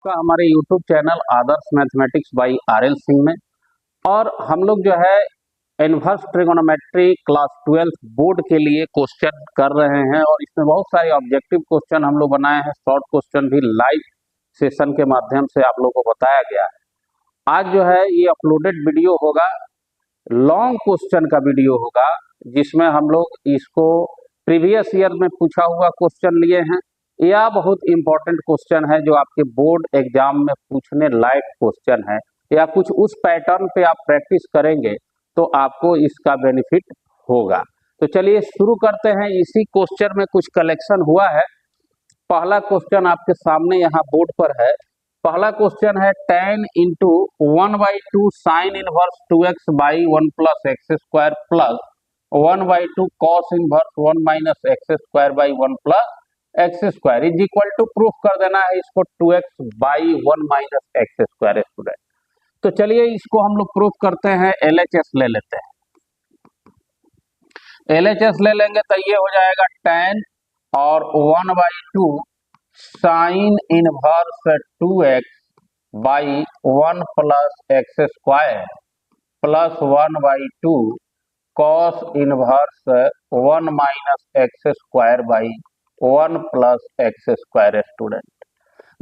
आपका हमारे YouTube channel Adarsh mathematics by R L Singh में। और हम लोग जो है इनवर्स ट्रिगोनोमेट्री क्लास 12 बोर्ड के लिए क्वेश्चन कर रहे हैं और इसमें बहुत सारे ऑब्जेक्टिव क्वेश्चन हम लोग बनाए हैं। शॉर्ट क्वेश्चन भी लाइव सेशन के माध्यम से आप लोगों को बताया गया है। आज जो है ये अपलोडेड वीडियो होगा, लॉन्ग क्वेश्चन का वीडियो होगा, जिसमें हम लोग इसको प्रीवियस ईयर में पूछा हुआ क्वेश्चन लिए हैं या बहुत इंपॉर्टेंट क्वेश्चन है जो आपके बोर्ड एग्जाम में पूछने लायक क्वेश्चन है या कुछ उस पैटर्न पे आप प्रैक्टिस करेंगे तो आपको इसका बेनिफिट होगा। तो चलिए शुरू करते हैं। इसी क्वेश्चन में कुछ कलेक्शन हुआ है। पहला क्वेश्चन आपके सामने यहाँ बोर्ड पर है। पहला क्वेश्चन है tan into 1/2 sine inverse 2x by 1 plus x square plus 1/2 cos inverse 1 minus x square by 1 plus x square is equal to proof कर देना है इसको 2x by 1 minus x square student. तो चलिए इसको हम लोग प्रूफ करते हैं। LHS ले लेते हैं। LHS ले लेंगे तो ये हो जाएगा tan और 1/2 sine inverse 2x by 1 plus x square plus 1/2 cos inverse 1 minus x square by 1 plus x square student.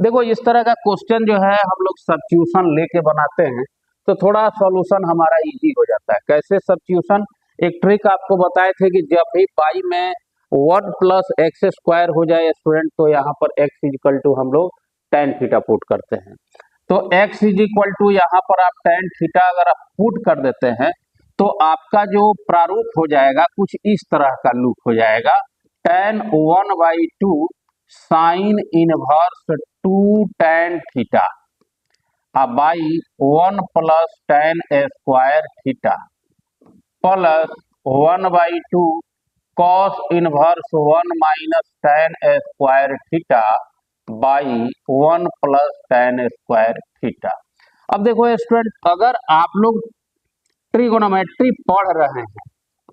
देखो इस तरह का क्वेश्चन जो है हम लोग सब्स्टिट्यूशन लेके बनाते हैं तो थोड़ा सॉल्यूशन हमारा इजी हो जाता है। कैसे सब्स्टिट्यूशन? एक ट्रिक आपको बताए थे कि जब भी पाई में 1 प्लस एक्स स्क्वायर हो जाए स्टूडेंट तो यहाँ पर x इक्वल टू हम लोग tan थीटा पुट करते हैं। तो x इक्वल टू यहाँ पर आप tan थीटा अगर आप पुट कर देते हैं तो आपका जो प्रारूप हो जाएगा कुछ इस तरह का लूप हो जाएगा। tan 1/2 sine inverse 2 tan theta by 1 plus tan square theta plus 1/2 cos inverse 1 minus tan square theta by 1 plus tan square theta. अब देखो स्टूडेंट, अगर आप लोग ट्रिगोनोमेट्री पढ़ रहे हैं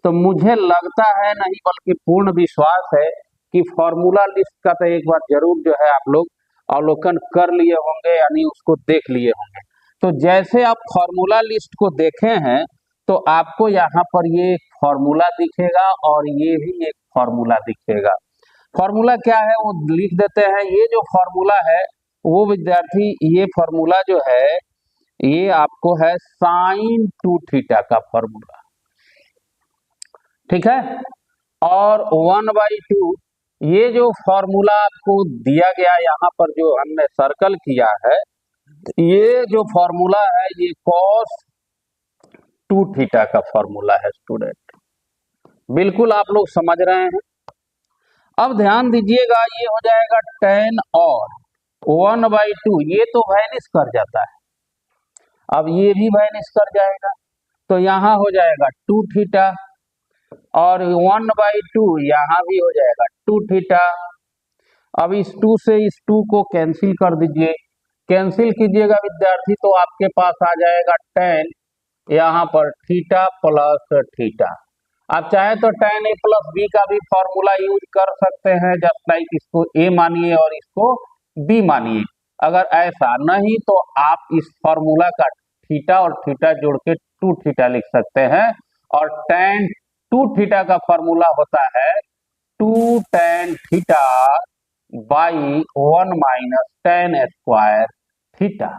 तो मुझे लगता है नहीं बल्कि पूर्ण विश्वास है कि फॉर्मूला लिस्ट का तो एक बार जरूर जो है आप लोग अवलोकन कर लिए होंगे, यानी उसको देख लिए होंगे। तो जैसे आप फॉर्मूला लिस्ट को देखे हैं तो आपको यहाँ पर ये फॉर्मूला दिखेगा और ये भी एक फॉर्मूला दिखेगा। फॉर्मूला क्या है वो लिख देते हैं। ये जो फॉर्मूला है वो विद्यार्थी, ये फॉर्मूला जो है ये आपको है साइन 2 थीटा का फॉर्मूला, ठीक है। और 1/2 ये जो फॉर्मूला आपको दिया गया यहाँ पर जो हमने सर्कल किया है, ये जो फॉर्मूला है ये cos 2 थीटा का फॉर्मूला है स्टूडेंट। बिल्कुल आप लोग समझ रहे हैं। अब ध्यान दीजिएगा, ये हो जाएगा tan और 1/2 ये तो वैनिश कर जाता है, अब ये भी वैनिश कर जाएगा तो यहाँ हो जाएगा 2 थीटा और 1/2 यहाँ भी हो जाएगा 2 थीटा। अब इस 2 से इस 2 को कैंसिल कर दीजिए। कैंसिल कीजिएगा विद्यार्थी तो आपके पास आ जाएगा tan यहाँ पर थीटा प्लस थीटा। आप चाहे तो tan a प्लस b का भी फॉर्मूला यूज कर सकते हैं, जस्ट लाइक इसको a मानिए और इसको b मानिए। अगर ऐसा नहीं तो आप इस फॉर्मूला का थीटा और थीटा जोड़ के 2 थीटा लिख सकते हैं और tan 2 थीटा का फॉर्मूला होता है 2 tan theta by 1 minus tan square theta.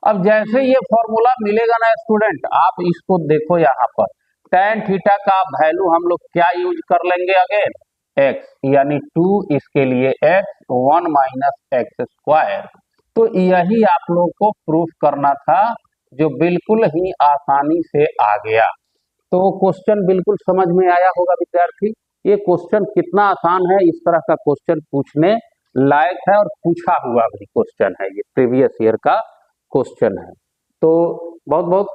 अब जैसे ये फॉर्मूला मिलेगा ना स्टूडेंट, आप इसको देखो यहाँ पर tan थीटा का वैल्यू हम लोग क्या यूज कर लेंगे अगेन, x, यानी 2 इसके लिए x 1 माइनस एक्स स्क्वायर। तो यही आप लोग को प्रूफ करना था जो बिल्कुल ही आसानी से आ गया। तो क्वेश्चन बिल्कुल समझ में आया होगा विद्यार्थी। ये क्वेश्चन कितना आसान है, इस तरह का क्वेश्चन पूछने लायक है और पूछा हुआ भी क्वेश्चन है, ये प्रीवियस ईयर का क्वेश्चन है। तो बहुत बहुत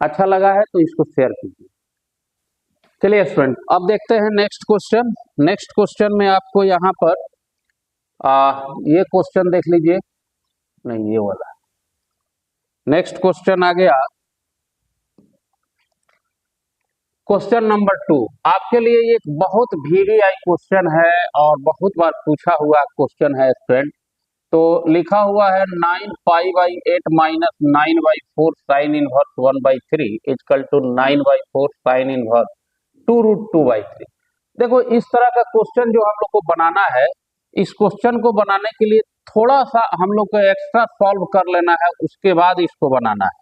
अच्छा लगा है तो इसको शेयर कीजिए। चलिए स्टूडेंट, अब देखते हैं नेक्स्ट क्वेश्चन। नेक्स्ट क्वेश्चन में आपको यहाँ पर ये क्वेश्चन देख लीजिए, नहीं ये वाला। नेक्स्ट क्वेश्चन आ गया क्वेश्चन नंबर 2। आपके लिए एक बहुत VVI क्वेश्चन है और बहुत बार पूछा हुआ क्वेश्चन है स्टूडेंट। तो लिखा हुआ है 9 पाई/8 minus 9/4 sine inverse 1/3 is equal to 9/4 sine inverse 2√2/3। देखो इस तरह का क्वेश्चन जो हम लोग को बनाना है, इस क्वेश्चन को बनाने के लिए थोड़ा सा हम लोग को एक्स्ट्रा सॉल्व कर लेना है, उसके बाद इसको बनाना है।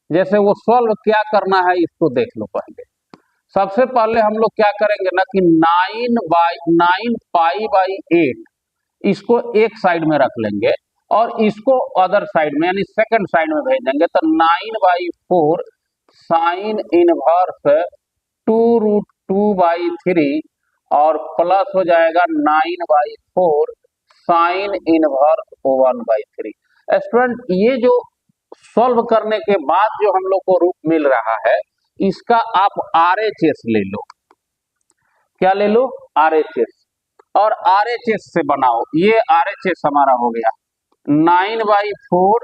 जैसे वो सॉल्व क्या करना है इसको देख लो। पहले सबसे पहले हम लोग क्या करेंगे ना कि 9 पाई/8 इसको एक साइड में रख लेंगे और इसको अदर साइड में यानी सेकंड साइड में भेज देंगे। तो 9/4 साइन इनवर्स 2√2/3 और प्लस हो जाएगा 9/4 साइन इनवर्स 1/3। स्टूडेंट ये जो सॉल्व करने के बाद जो हम लोग को रूप मिल रहा है, इसका आप RHS ले लो। क्या ले लो? RHS। और RHS से बनाओ। ये RHS हमारा हो गया 9/4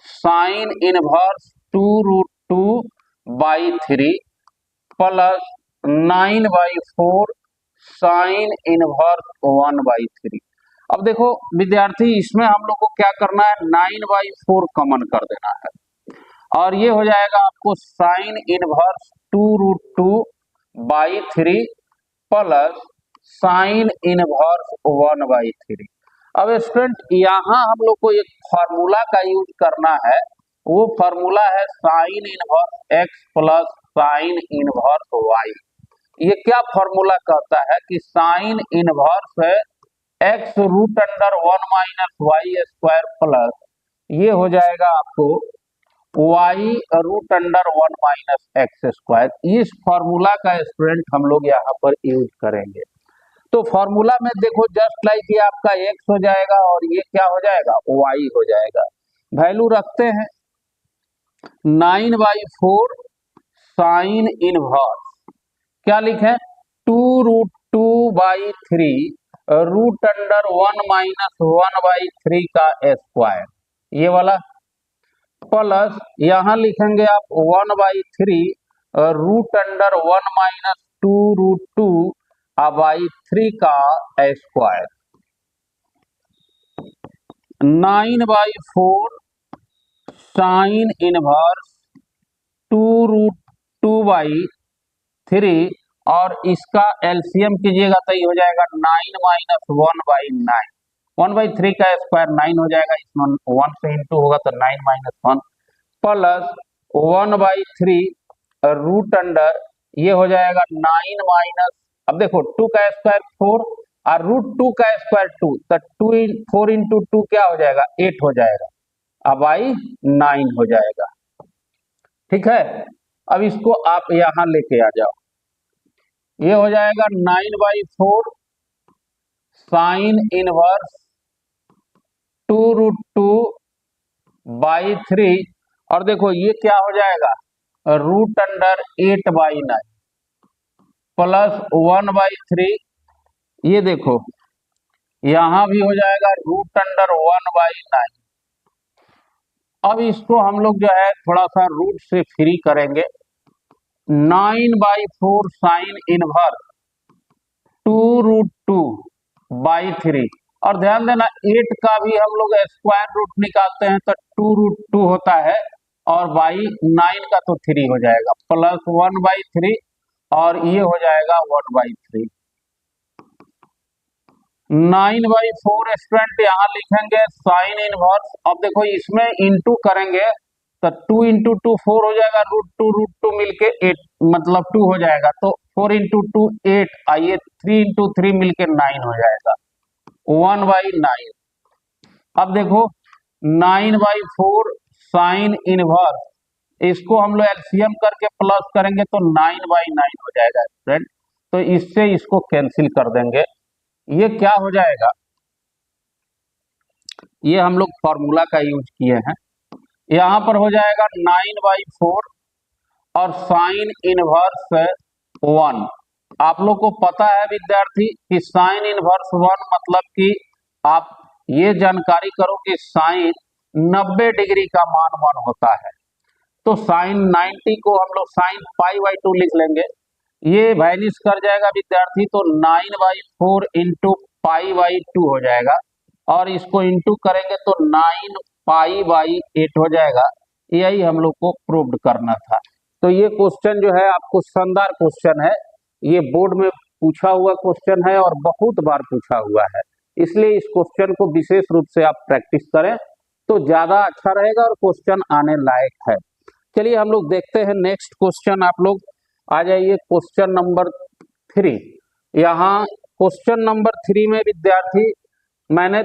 sine inverse 2√2/3 plus 9/4 sine inverse 1/3। अब देखो विद्यार्थी, इसमें हम लोग को क्या करना है, 9/4 कॉमन कर देना है और ये हो जाएगा आपको sign inverse 2√2/3 plus sine inverse 1/3। अब स्टूडेंट यहाँ हम लोग को एक फॉर्मूला का यूज करना है। वो फॉर्मूला है sine inverse x plus sine inverse y। ये क्या फॉर्मूला कहता है कि sine inverse x √1 minus y square plus ये हो जाएगा आपको y √1 माइनस एक्स स्क्वायर। इस फॉर्मूला का स्टूडेंट हम लोग यहाँ पर यूज करेंगे। तो फॉर्मूला में देखो जस्ट लाइक ये आपका x हो जाएगा और ये क्या हो जाएगा, y हो जाएगा। वैल्यू रखते हैं 9/4 साइन इनवर्स क्या लिखे 2√2/3 √1 माइनस 1/3 का स्क्वायर, ये वाला प्लस यहाँ लिखेंगे आप 1/3 √1 माइनस 2√2/3 का स्क्वायर। 9/4 साइन इनवर्स 2√2/3 और इसका एलसीएम कीजिएगा तो ये हो जाएगा 9 माइनस 1/9। 1/3 का स्क्वायर 9 हो जाएगा, इसमें 1 से इंटू होगा तो 9 माइनस 1 प्लस 1/3 रूट अंडर ये हो जाएगा 9 माइनस, अब देखो 2 का स्क्वायर 4 और √2 का स्क्वायर 2, तो 4 इंटू 2 क्या हो जाएगा 8 हो जाएगा, अब आई 9 हो जाएगा। ठीक है, अब इसको आप यहां लेके आ जाओ। ये हो जाएगा 9/4 साइन इनवर्स 2√2/3 और देखो ये क्या हो जाएगा √8/9 प्लस 1/3। ये देखो यहां भी हो जाएगा √1/9। अब इसको हम लोग जो है थोड़ा सा रूट से फ्री करेंगे। 9/4 साइन इनवर्स 2√2/3 और ध्यान देना 8 का भी हम लोग स्क्वायर रूट निकालते हैं तो 2√2 होता है और बाई 9 का तो 3 हो जाएगा प्लस 1/3 और ये हो जाएगा 1/3। 9/4 स्टूडेंट यहाँ लिखेंगे साइन इनवर्स। अब देखो इसमें इंटू करेंगे तो 2 इंटू 2 4 हो जाएगा, √2 मिलके 8 मतलब 2 हो जाएगा, तो 4 इंटू 2 8 आइए 3 इंटू 3 मिलके 9 हो जाएगा 1/9। अब देखो 9/4 साइन इनवर्स, इसको हम लोग एलसीएम करके प्लस करेंगे तो 9/9 हो जाएगा फ्रेंड, तो इससे इसको कैंसिल कर देंगे। ये क्या हो जाएगा, ये हम लोग फॉर्मूला का यूज किए हैं, यहां पर हो जाएगा 9/4 और साइन इनवर्स 1। आप लोग को पता है विद्यार्थी कि साइन इनवर्स 1 मतलब कि आप ये जानकारी करो कि साइन 90 डिग्री का मान 1 होता है, तो साइन 90 को हम लोग साइन π/2 लिख लेंगे, ये वैनिश कर जाएगा विद्यार्थी, तो 9/4 इंटू π/2 हो जाएगा और इसको इंटू करेंगे तो 9 पाई/8 हो जाएगा। यही हम लोग को प्रूव्ड करना था। तो ये क्वेश्चन जो है आपको शानदार क्वेश्चन है, ये बोर्ड में पूछा हुआ क्वेश्चन है और बहुत बार पूछा हुआ है, इसलिए इस क्वेश्चन को विशेष रूप से आप प्रैक्टिस करें तो ज्यादा अच्छा रहेगा और क्वेश्चन आने लायक है। चलिए हम लोग देखते हैं नेक्स्ट क्वेश्चन। आप लोग आ जाइए क्वेश्चन नंबर 3। यहाँ क्वेश्चन नंबर 3 में विद्यार्थी मैंने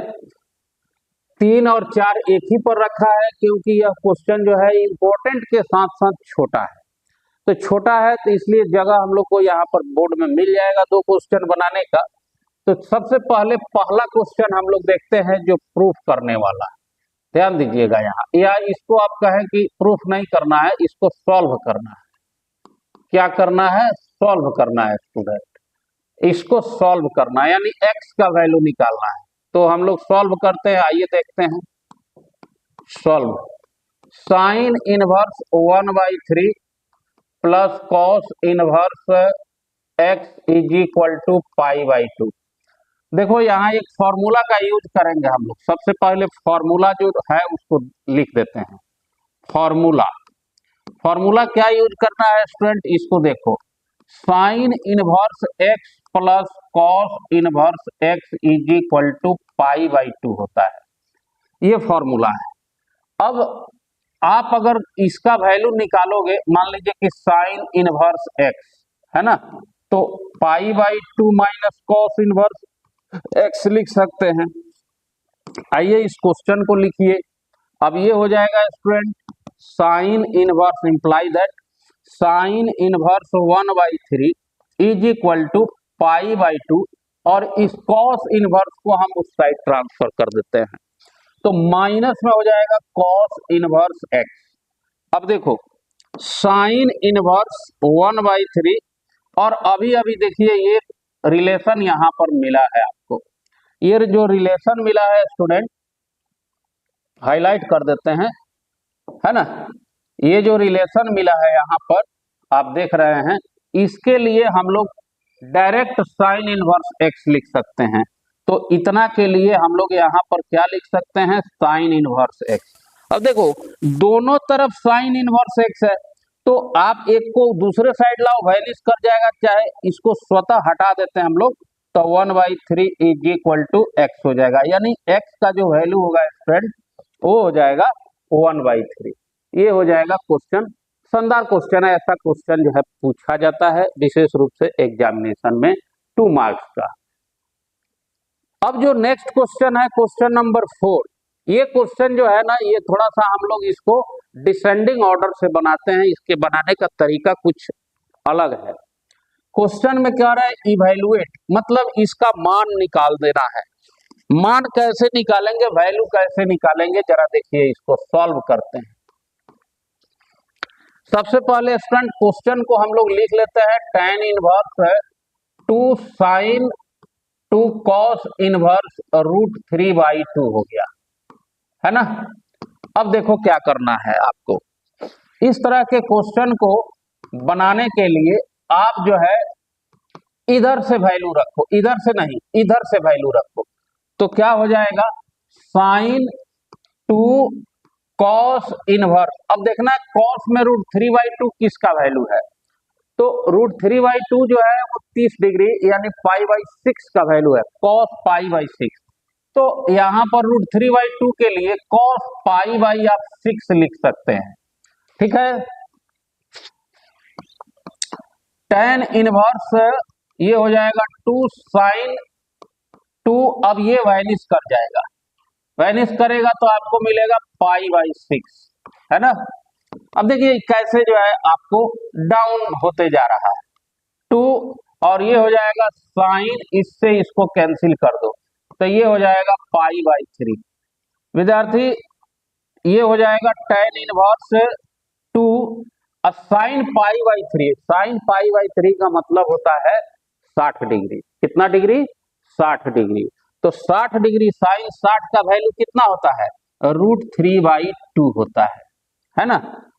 3 और 4 एक ही पर रखा है, क्योंकि यह क्वेश्चन जो है इम्पोर्टेंट के साथ साथ छोटा है। तो छोटा है तो इसलिए जगह हम लोग को यहाँ पर बोर्ड में मिल जाएगा 2 क्वेश्चन बनाने का। तो सबसे पहले पहला क्वेश्चन हम लोग देखते हैं जो प्रूफ करने वाला है। ध्यान दीजिएगा यहाँ, या इसको आप कहें कि प्रूफ नहीं करना है, इसको सॉल्व करना है। क्या करना है? सॉल्व करना है स्टूडेंट, इसको सॉल्व करना है, यानी x का वैल्यू निकालना है। तो हम लोग सॉल्व करते हैं, आइए देखते हैं। Solve sine inverse 1/3 plus cos inverse x is equal to पाई/2। देखो यहाँ एक फॉर्मूला का यूज करेंगे हम लोग। सबसे पहले फॉर्मूला जो है उसको लिख देते हैं। फॉर्मूला क्या यूज करना है स्टूडेंट, इसको देखो। Sine inverse x plus cos inverse x is equal to पाई/2 होता है, ये फॉर्मूला है। अब आप अगर इसका वैल्यू निकालोगे, मान लीजिए कि साइन इनवर्स x है ना, तो पाई/2 माइनस कॉस इनवर्स x लिख सकते हैं। आइए इस क्वेश्चन को लिखिए। अब ये हो जाएगा student, sine inverse imply that sine inverse 1/3 is equal to पाई/2, और इस कॉस इनवर्स को हम उस साइड ट्रांसफर कर देते हैं, तो माइनस में हो जाएगा कॉस इनवर्स x। अब देखो साइन इनवर्स 1/3, और अभी अभी देखिए ये रिलेशन यहाँ पर मिला है आपको। ये जो रिलेशन मिला है स्टूडेंट, हाईलाइट कर देते हैं, है ना। ये जो रिलेशन मिला है यहाँ पर आप देख रहे हैं, इसके लिए हम लोग डायरेक्ट साइन इनवर्स x लिख सकते हैं। तो इतना के लिए हम लोग यहाँ पर क्या लिख सकते हैं, साइन इनवर्स x। अब देखो दोनों तरफ साइन इनवर्स x है, तो आप एक को दूसरे साइड लाओ, वैनिश कर जाएगा, चाहे इसको स्वतः हटा देते हैं हम लोग, तो 1/3 इज इक्वल टू x हो जाएगा, यानी x का जो वैल्यू होगा स्टूडेंट वो हो जाएगा 1/3। ये हो जाएगा क्वेश्चन। शानदार क्वेश्चन है, ऐसा क्वेश्चन जो है पूछा जाता है विशेष रूप से एग्जामिनेशन में 2 मार्क्स का। अब जो नेक्स्ट क्वेश्चन है क्वेश्चन नंबर 4, ये क्वेश्चन जो है ना, ये थोड़ा सा हम लोग इसको डिसेंडिंग ऑर्डर से बनाते हैं, इसके बनाने का तरीका कुछ अलग है। क्वेश्चन में क्या रहा है, इवैल्यूएट, मतलब इसका मान निकाल देना है। मान कैसे निकालेंगे, वैल्यू कैसे निकालेंगे, जरा देखिए, इसको सॉल्व करते हैं। सबसे पहले स्टूडेंट क्वेश्चन को हम लोग लिख लेते हैं, tan inverse 2 sine 2 cos inverse √3/2 हो गया, है ना। अब देखो क्या करना है आपको, इस तरह के क्वेश्चन को बनाने के लिए आप जो है इधर से वैल्यू रखो, इधर से नहीं, इधर से वैल्यू रखो, तो क्या हो जाएगा, साइन 2 कॉस इनवर्स। अब देखना कॉस में √3/2 किसका वैल्यू है, तो √3/2 जो है वो 30 डिग्री यानी पाई/6 का वैल्यू है, कॉस पाई/6। तो यहाँ पर √3/2 के लिए कॉस पाई/6 लिख सकते हैं, ठीक है। tan इनवर्स ये हो जाएगा 2 साइन 2, अब ये वैनिश कर जाएगा, वैनिश करेगा तो आपको मिलेगा पाई/6, है ना। अब देखिए कैसे जो है आपको डाउन होते जा रहा है 2, और ये हो जाएगा साइन, इससे इसको कैंसिल कर दो, तो ये हो जाएगा पाई/3। विद्यार्थी ये हो जाएगा tan इनवर्स 2 साइन पाई/3। साइन पाई/3 का मतलब होता है 60 डिग्री। कितना डिग्री? 60 डिग्री। तो 60 डिग्री साइन 60 का वैल्यू कितना होता है, √3/2 होता है ना।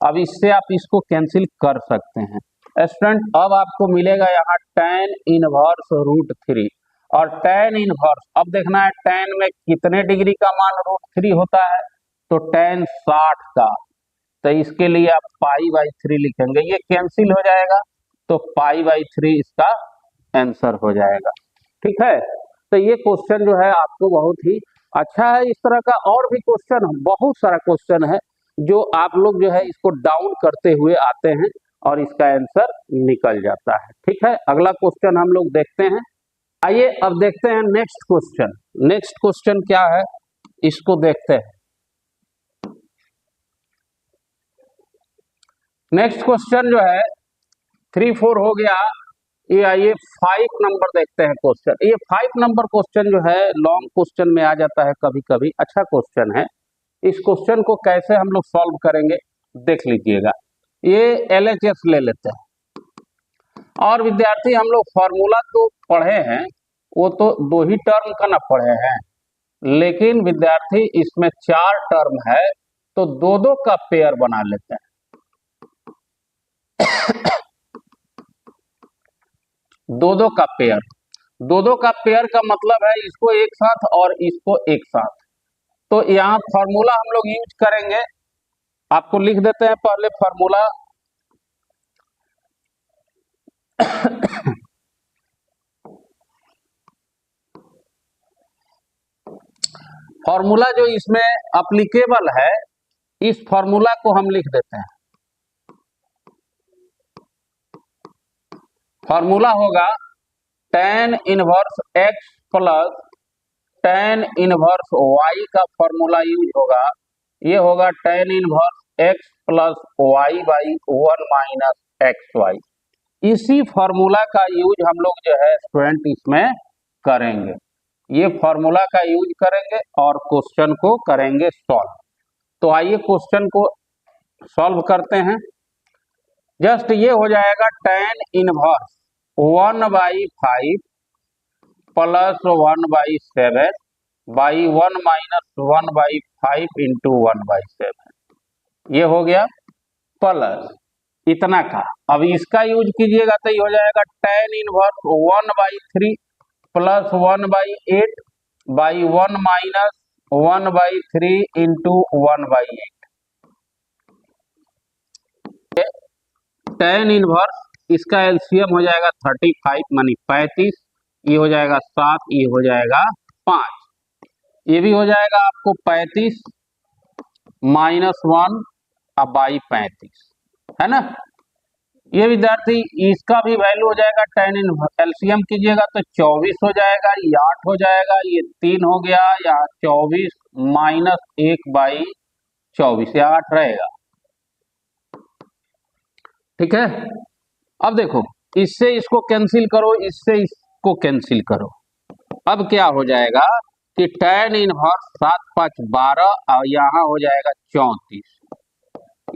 अब इससे आप इसको कैंसिल कर सकते हैं स्टूडेंट। अब आपको मिलेगा यहाँ tan इनवर्स √3, और tan इनवर्स, अब देखना है tan में कितने डिग्री का मान √3 होता है, तो tan 60 का, तो इसके लिए आप π/3 लिखेंगे, ये कैंसिल हो जाएगा, तो π/3 इसका आंसर हो जाएगा। ठीक है, तो ये क्वेश्चन जो है आपको बहुत ही अच्छा है। इस तरह का और भी क्वेश्चन, बहुत सारा क्वेश्चन है जो आप लोग जो है इसको डाउन करते हुए आते हैं और इसका आंसर निकल जाता है। ठीक है, अगला क्वेश्चन हम लोग देखते हैं। आइए अब देखते हैं नेक्स्ट क्वेश्चन। नेक्स्ट क्वेश्चन क्या है इसको देखते हैं। नेक्स्ट क्वेश्चन जो है 3, 4 हो गया, ये आइए 5 नंबर देखते हैं क्वेश्चन। ये 5 नंबर क्वेश्चन जो है लॉन्ग क्वेश्चन में आ जाता है कभी कभी, अच्छा क्वेश्चन है। इस क्वेश्चन को कैसे हम लोग सॉल्व करेंगे देख लीजिएगा। ये LHS ले लेते हैं, और विद्यार्थी हम लोग फॉर्मूला तो पढ़े हैं, वो तो 2 ही टर्म का ना पढ़े हैं, लेकिन विद्यार्थी इसमें 4 टर्म है, तो 2-2 का पेयर बना लेते हैं। 2-2 का पेयर, 2-2 का पेयर का मतलब है इसको एक साथ और इसको एक साथ। तो यहाँ फॉर्मूला हम लोग यूज करेंगे, आपको लिख देते हैं पहले फॉर्मूला। फॉर्मूला जो इसमें एप्लीकेबल है, इस फॉर्मूला को हम लिख देते हैं। फॉर्मूला होगा tan inverse x plus tan inverse y का फॉर्मूला यूज होगा। ये होगा tan inverse x plus y by 1 minus XY। इसी फॉर्मूला का यूज हम लोग जो है स्टूडेंट इसमें करेंगे। ये फॉर्मूला का यूज करेंगे और क्वेश्चन को करेंगे सॉल्व। तो आइए क्वेश्चन को सॉल्व करते हैं। जस्ट ये हो जाएगा tan inverse 1/5 plus 1/7 by 1 minus 1/5 into 1/7, ये हो गया प्लस इतना का। अब इसका यूज कीजिएगा तो ये हो जाएगा tan inverse 1/3 plus 1/8 by 1 minus 1/3 into 1/8। tan inverse इसका एलसीएम हो जाएगा 35 मानी 35, ये हो जाएगा 7, ये हो जाएगा 5, ये भी हो जाएगा आपको 35 माइनस 1 अब बाई 35, है ना। ये विद्यार्थी इसका भी वैल्यू हो जाएगा tan इनवर्स, एलसीएम कीजिएगा तो 24 हो जाएगा, ये 8 हो जाएगा, ये 3 हो गया, यहाँ 24 माइनस 1 बाई 24, या 8 रहेगा। ठीक है, अब देखो इससे इसको कैंसिल करो, इससे इसको कैंसिल करो। अब क्या हो जाएगा कि tan इनवर्स 7 5 12 और यहाँ हो जाएगा 34,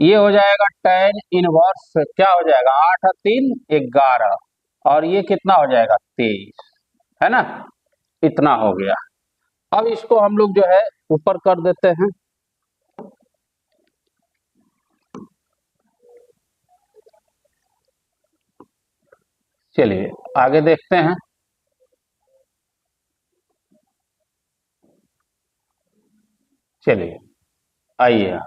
ये हो जाएगा tan इनवर्स क्या हो जाएगा 8 और 3 11, और ये कितना हो जाएगा 23, है ना, इतना हो गया। अब इसको हम लोग जो है ऊपर कर देते हैं। चलिए आगे देखते हैं। चलिए आइए,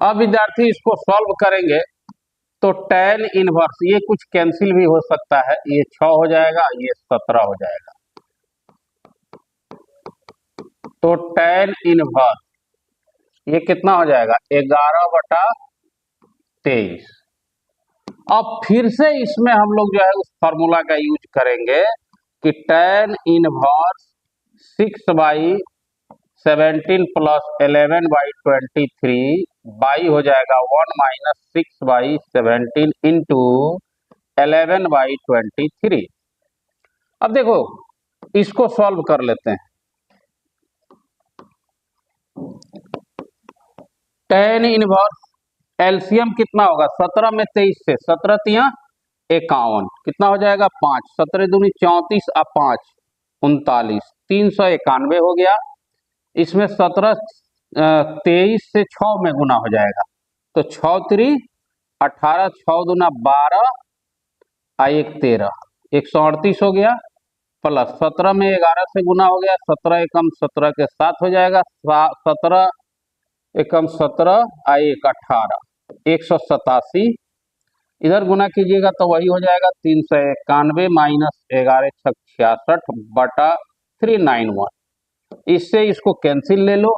अब विद्यार्थी इसको सॉल्व करेंगे तो tan इनवर्स, ये कुछ कैंसिल भी हो सकता है, ये 6 हो जाएगा, ये 17 हो जाएगा। तो tan इनवर्स ये कितना हो जाएगा 11/23। अब फिर से इसमें हम लोग जो है उस फॉर्मूला का यूज करेंगे कि tan इनवर्स 6/17 प्लस 11/23 बाई हो जाएगा 1 माइनस 6/17 इंटू 11/23। अब देखो इसको सॉल्व कर लेते हैं। tan इनवर्स एलसीएम कितना होगा 17 में 23 से 17 तिया 51, कितना हो जाएगा 5, 17 दूनी 34 और 5 39, 391 हो गया। इसमें 17 23 से 6 में गुना हो जाएगा, तो 6 3 18, 6 दूना 12 आई 1 13, 138 हो गया, प्लस 17 में 11 से गुना हो गया, 17 एकम 17 के साथ हो जाएगा, 17 एकम 17 आई 1 18, 187, इधर गुना कीजिएगा तो वही हो जाएगा 391 माइनस 11 छक 66 बटा 391। इससे इसको कैंसिल ले लो,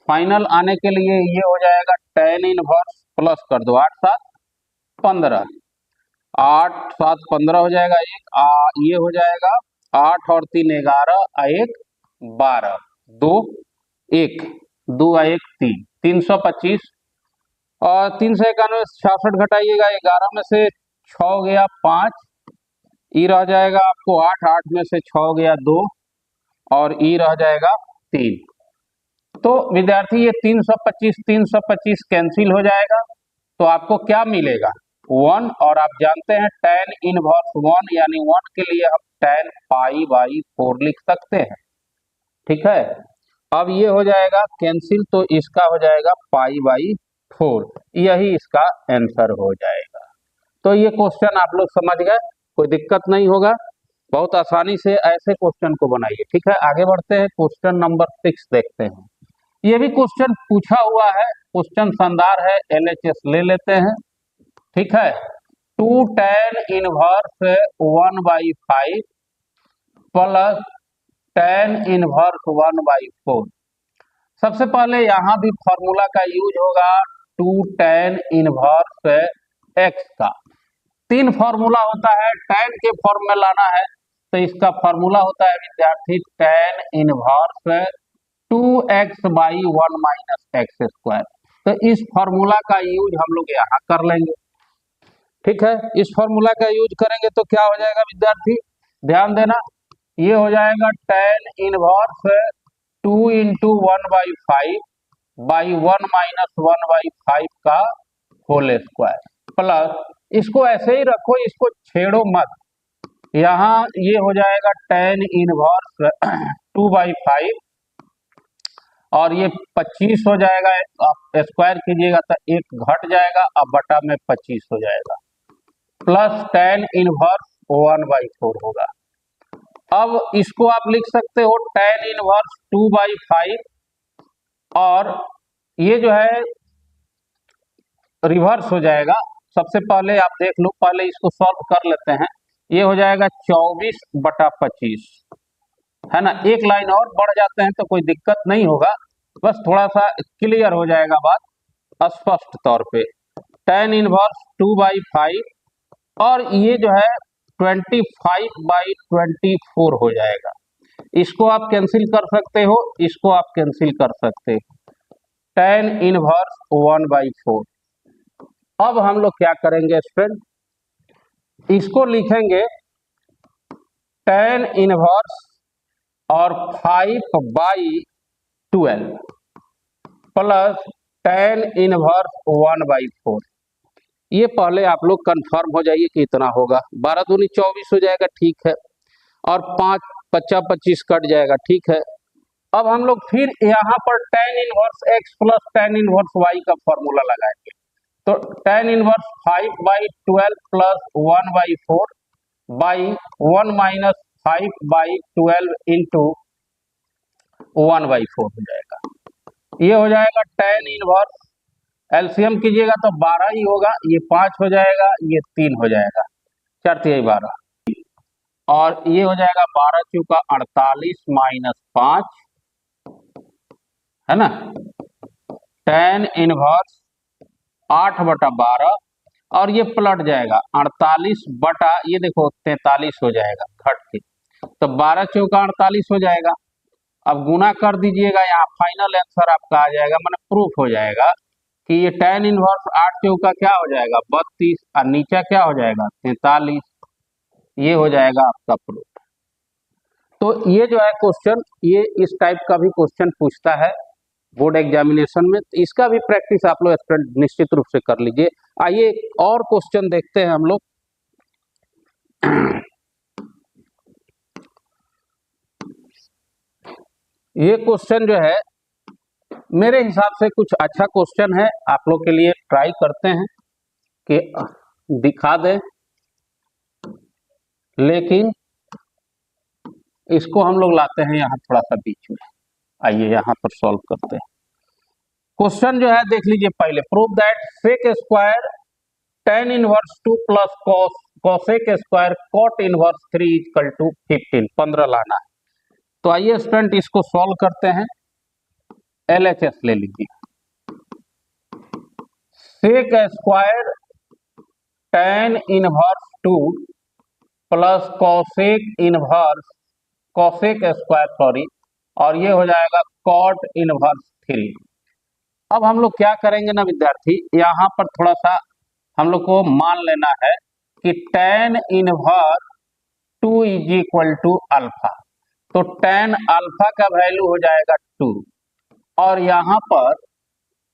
फाइनल आने के लिए ये हो जाएगा tan इनवर्स प्लस कर दो 8 7 15, 8 7 15 हो जाएगा, ये हो जाएगा 8 और 3 11 1 12, 2 1 2 1 3 325, और 391 66 घटाइएगा, 11 में से 6 गया 5, ई रह जाएगा आपको 8, 8 में से 6 गया 2, और ई रह जाएगा 3। तो विद्यार्थी ये 325 कैंसिल हो जाएगा, तो आपको क्या मिलेगा 1, और आप जानते हैं tan इनवर्स 1 यानी 1 के लिए हम tan पाई बाई 4 लिख सकते हैं, ठीक है। अब ये हो जाएगा कैंसिल, तो इसका हो जाएगा पाई बाई 4, यही इसका आंसर हो जाएगा। तो ये क्वेश्चन आप लोग समझ गए, कोई दिक्कत नहीं होगा, बहुत आसानी से ऐसे क्वेश्चन को बनाइए, ठीक है। आगे बढ़ते हैं, क्वेश्चन नंबर 6 देखते हैं। ये भी क्वेश्चन पूछा हुआ है, क्वेश्चन शानदार है, LHS ले लेते हैं, ठीक है। 2 tan inverse 1/5 plus tan inverse 1/4। सबसे पहले यहाँ भी फॉर्मूला का यूज होगा 2 tan इनवर्स x का। 3 फॉर्मूला होता है, tan के फॉर्म में लाना है तो इसका फॉर्मूला होता है विद्यार्थी tan inverse 2x by 1 minus x square. तो इस फॉर्मूला का यूज हम लोग यहाँ कर लेंगे, ठीक है। इस फॉर्मूला का यूज करेंगे तो क्या हो जाएगा विद्यार्थी, ध्यान देना, ये हो जाएगा tan inverse 2 into 1/5 by 1 minus 1/5 का होल स्क्वायर, प्लस इसको ऐसे ही रखो, इसको छेड़ो मत, यहाँ ये हो जाएगा tan इनवर्स 2/5 और ये 25 हो जाएगा, आप स्क्वायर कीजिएगा तो 1 घट जाएगा, अब बटा में 25 हो जाएगा, प्लस tan इनवर्स 1/4 होगा। अब इसको आप लिख सकते हो tan इनवर्स 2/5, और ये जो है रिवर्स हो जाएगा। सबसे पहले आप देख लो, पहले इसको सॉल्व कर लेते हैं, ये हो जाएगा 24/25, है ना। एक लाइन और बढ़ जाते हैं तो कोई दिक्कत नहीं होगा, बस थोड़ा सा क्लियर हो जाएगा बात स्पष्ट तौर पे। tan इनवर्स 2/5 और ये जो है 25/24 हो जाएगा, इसको आप कैंसिल कर सकते हो, इसको आप कैंसिल कर सकते हो, tan इनवर्स 1/4। अब हम लोग क्या करेंगे स्टूडेंट, इसको लिखेंगे tan इनवर्स और 5/12 प्लस tan इनवर्स 1/4। ये पहले आप लोग कंफर्म हो जाइए कि इतना होगा, 12 दूनी 24 हो जाएगा, ठीक है, और 5 5 25 कट जाएगा, ठीक है। अब हम लोग फिर यहाँ पर tan inverse x plus tan inverse y का फॉर्मूला लगाएंगे, तो tan inverse 5/12 plus 1/4 by 1 minus 5/12 into 1/4 हो जाएगा, ये हो जाएगा tan इनवर्स, एलसीएम कीजिएगा तो 12 ही होगा, ये 5 हो जाएगा, ये 3 हो जाएगा, 4 3 12, और ये हो जाएगा 12 चौका 48 माइनस 5, है ना, tan इनवर्स 8/12, और ये पलट जाएगा 48 बटा, ये देखो 43 हो जाएगा घट के, तो 12 चौका 48 हो जाएगा। अब गुना कर दीजिएगा, यहाँ फाइनल आंसर आपका आ जाएगा, मतलब प्रूफ हो जाएगा कि ये tan इनवर्स 8 चौका क्या हो जाएगा 32, और नीचे क्या हो जाएगा 43, ये हो जाएगा आपका प्रूफ। तो ये जो है क्वेश्चन, ये इस टाइप का भी क्वेश्चन पूछता है बोर्ड एग्जामिनेशन में, तो इसका भी प्रैक्टिस आप लोग स्टूडेंट निश्चित रूप से कर लीजिए। आइए और क्वेश्चन देखते हैं हम लोग। ये क्वेश्चन जो है मेरे हिसाब से कुछ अच्छा क्वेश्चन है, आप लोग के लिए ट्राई करते हैं कि दिखा दें। लेकिन इसको हम लोग लाते हैं यहाँ थोड़ा सा बीच में। आइए यहाँ पर सॉल्व करते हैं। क्वेश्चन जो है देख लीजिए पहले, prove that sec square tan inverse 2 plus cosec square cot inverse 3 equal to 15। 15 लाना है। तो आइए स्टूडेंट इसको सॉल्व करते हैं। LHS ले लीजिए। Sec square tan inverse 2 plus cosec square sorry, और ये हो जाएगा कॉट इनवर्स 3। अब हम लोग क्या करेंगे ना विद्यार्थी, यहाँ पर थोड़ा सा हम लोग को मान लेना है कि tan inverse 2 is equal to alpha. तो tan अल्फा का वैल्यू हो जाएगा 2, और यहाँ पर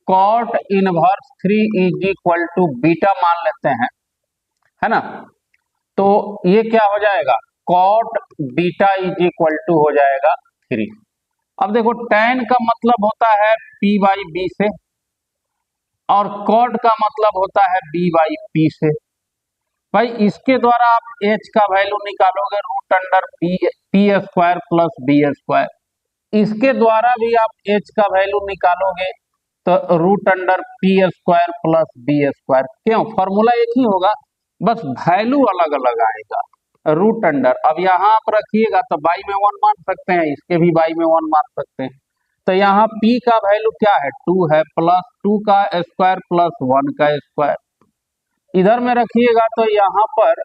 cot inverse 3 is equal to beta मान लेते हैं, है ना। तो ये क्या हो जाएगा, cot beta is equal to हो जाएगा 3। अब देखो tan का मतलब होता है p बाई बी से, और कॉट का मतलब होता है b बाई पी से। भाई इसके द्वारा आप h का वैल्यू निकालोगे root under p square plus b square. इसके द्वारा भी आप h का वैल्यू निकालोगे तो root under p square plus b square. क्यों, फॉर्मूला एक ही होगा, बस वैल्यू अलग अलग आएगा। रूट अंडर, अब यहाँ आप रखिएगा तो बाई में 1 मान सकते हैं, इसके भी बाई में 1 मान सकते हैं। तो यहाँ p का वैल्यू क्या है, 2 है, प्लस 2 का स्क्वायर प्लस 1 का स्क्वायर। इधर में रखिएगा तो यहाँ पर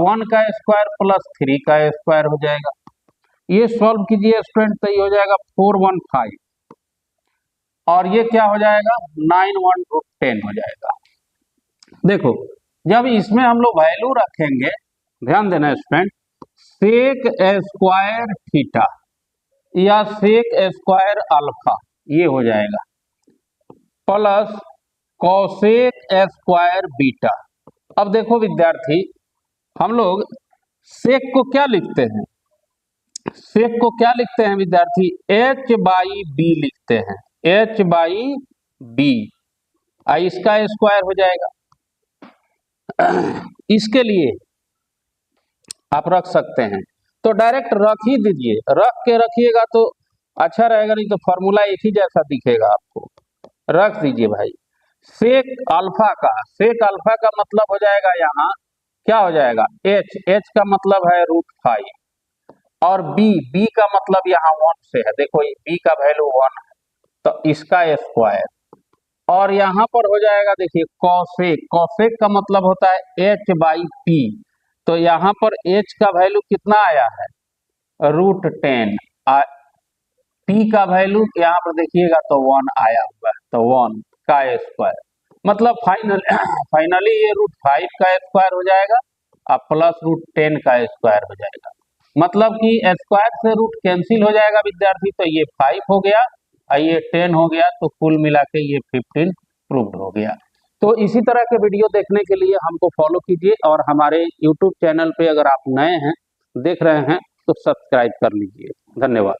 1 का स्क्वायर प्लस 3 का स्क्वायर हो जाएगा। ये सॉल्व कीजिए स्टूडेंट, तो ये हो जाएगा 415, और ये क्या हो जाएगा 9 1 10 हो जाएगा। देखो जब इसमें हम लोग वैल्यू रखेंगे, ध्यान देना स्टूडेंट, सेक स्क्वायर थीटा या सेक स्क्वायर अल्फा ये हो जाएगा, प्लस कोसेक स्क्वायर बीटा। अब देखो विद्यार्थी, हम लोग सेक को क्या लिखते हैं, सेक को क्या लिखते हैं विद्यार्थी, h बाई बी लिखते हैं, h बाई बी। इसका स्क्वायर हो जाएगा। इसके लिए आप रख सकते हैं, तो डायरेक्ट रख ही दीजिए, रख के रखिएगा तो अच्छा रहेगा, नहीं तो फॉर्मूला एक ही जैसा दिखेगा आपको। रख दीजिए भाई। सेक अल्फा का मतलब हो जाएगा यहाँ क्या हो जाएगा, h का मतलब है √5, और b का मतलब यहाँ 1 से है, देखो ये b का वैल्यू 1 है, तो इसका स्क्वायर। और यहाँ पर हो जाएगा देखिए कॉसेक का मतलब होता है h बाई पी, तो यहाँ पर h का वैल्यू कितना आया है, √10, p का वैल्यू यहाँ पर देखिएगा तो 1 आया हुआ है, तो 1 का स्क्वायर। मतलब फाइनली ये √5 का स्क्वायर हो जाएगा और प्लस √10 का स्क्वायर हो जाएगा। मतलब कि स्क्वायर से रूट कैंसिल हो जाएगा विद्यार्थी, तो ये 5 हो गया और ये 10 हो गया, तो कुल मिला के ये 15 प्रूव्ड हो गया। तो इसी तरह के वीडियो देखने के लिए हमको फॉलो कीजिए, और हमारे यूट्यूब चैनल पे अगर आप नए हैं, देख रहे हैं, तो सब्सक्राइब कर लीजिए। धन्यवाद।